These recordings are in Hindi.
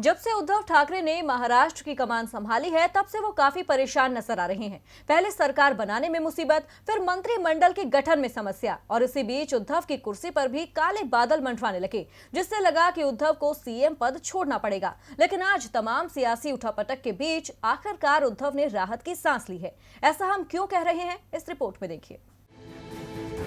जब से उद्धव ठाकरे ने महाराष्ट्र की कमान संभाली है, तब से वो काफी परेशान नजर आ रहे हैं। पहले सरकार बनाने में मुसीबत, फिर मंत्रिमंडल के गठन में समस्या, और इसी बीच उद्धव की कुर्सी पर भी काले बादल मंडराने लगे, जिससे लगा कि उद्धव को सीएम पद छोड़ना पड़ेगा। लेकिन आज तमाम सियासी उठापटक के बीच आखिरकार उद्धव ने राहत की सांस ली है। ऐसा हम क्यों कह रहे हैं, इस रिपोर्ट में देखिए।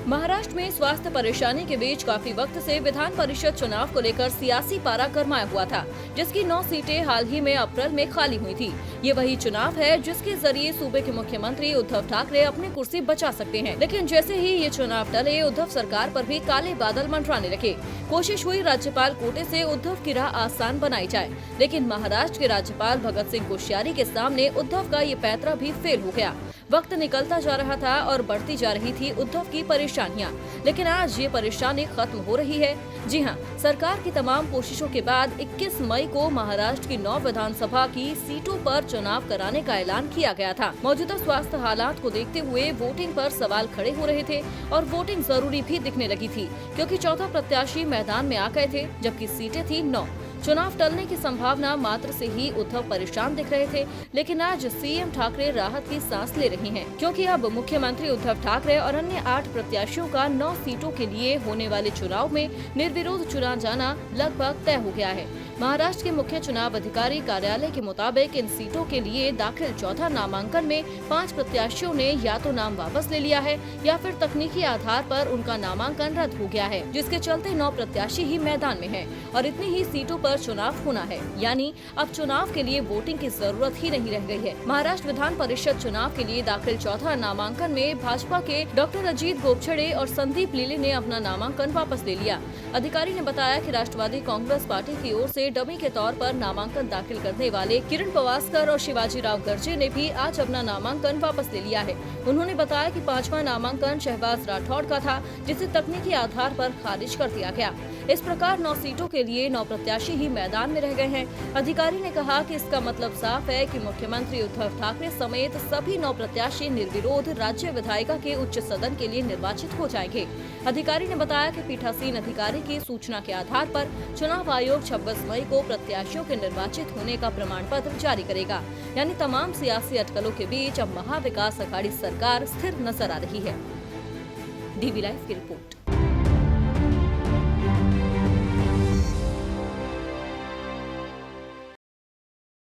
महाराष्ट्र में स्वास्थ्य परेशानी के बीच काफी वक्त से विधान परिषद चुनाव को लेकर सियासी पारा गरमाया हुआ था, जिसकी 9 सीटें हाल ही में अप्रैल में खाली हुई थी। ये वही चुनाव है जिसके जरिए सूबे के मुख्यमंत्री उद्धव ठाकरे अपनी कुर्सी बचा सकते हैं। लेकिन जैसे ही ये चुनाव टले, उद्धव सरकार पर भी काले बादल मंडराने लगे। कोशिश हुई राज्यपाल कोटे से उद्धव की राह आसान बनाई जाए, लेकिन महाराष्ट्र के राज्यपाल भगत सिंह कोश्यारी के सामने उद्धव का ये पैंतरा भी फेल हो गया। वक्त निकलता जा रहा था और बढ़ती जा रही थी उद्धव की परेशानियां, लेकिन आज ये परेशानी खत्म हो रही है। जी हां, सरकार की तमाम कोशिशों के बाद 21 मई को महाराष्ट्र की 9 विधानसभा की सीटों पर चुनाव कराने का ऐलान किया गया था। मौजूदा स्वास्थ्य हालात को देखते हुए वोटिंग पर सवाल खड़े हो रहे थे और वोटिंग जरूरी भी दिखने लगी थी, क्योंकि 14 प्रत्याशी मैदान में आ गए थे, जबकि सीटें थी 9। चुनाव टलने की संभावना मात्र से ही उद्धव परेशान दिख रहे थे, लेकिन आज सीएम ठाकरे राहत की सांस ले रहे हैं, क्योंकि अब मुख्यमंत्री उद्धव ठाकरे और अन्य 8 प्रत्याशियों का 9 सीटों के लिए होने वाले चुनाव में निर्विरोध चुना जाना लगभग तय हो गया है। महाराष्ट्र के मुख्य चुनाव अधिकारी कार्यालय के मुताबिक इन सीटों के लिए दाखिल चौथा नामांकन में 5 प्रत्याशियों ने या तो नाम वापस ले लिया है या फिर तकनीकी आधार पर उनका नामांकन रद्द हो गया है, जिसके चलते 9 प्रत्याशी ही मैदान में हैं और इतनी ही सीटों पर चुनाव होना है। यानी अब चुनाव के लिए वोटिंग की जरूरत ही नहीं रह गई है। महाराष्ट्र विधान परिषद चुनाव के लिए दाखिल चौथा नामांकन में भाजपा के डॉक्टर अजीत गोपछड़े और संदीप लीले ने अपना नामांकन वापस ले लिया। अधिकारी ने बताया कि राष्ट्रवादी कांग्रेस पार्टी की ओर से डमी के तौर पर नामांकन दाखिल करने वाले किरण पवास्कर और शिवाजी राव गर्जे ने भी आज अपना नामांकन वापस ले लिया है। उन्होंने बताया कि 5वां नामांकन शहबाज राठौड़ का था, जिसे तकनीकी आधार पर खारिज कर दिया गया। इस प्रकार 9 सीटों के लिए 9 प्रत्याशी ही मैदान में रह गए हैं। अधिकारी ने कहा कि इसका मतलब साफ है कि मुख्यमंत्री उद्धव ठाकरे समेत सभी 9 प्रत्याशी निर्विरोध राज्य विधायिका के उच्च सदन के लिए निर्वाचित हो जाएंगे। अधिकारी ने बताया कि पीठासीन अधिकारी की सूचना के आधार पर चुनाव आयोग 26 मई को प्रत्याशियों के निर्वाचित होने का प्रमाण पत्र जारी करेगा। यानी तमाम सियासी अटकलों के बीच अब महाविकास अघाड़ी सरकार स्थिर नजर आ रही है। डीवी लाइव की रिपोर्ट।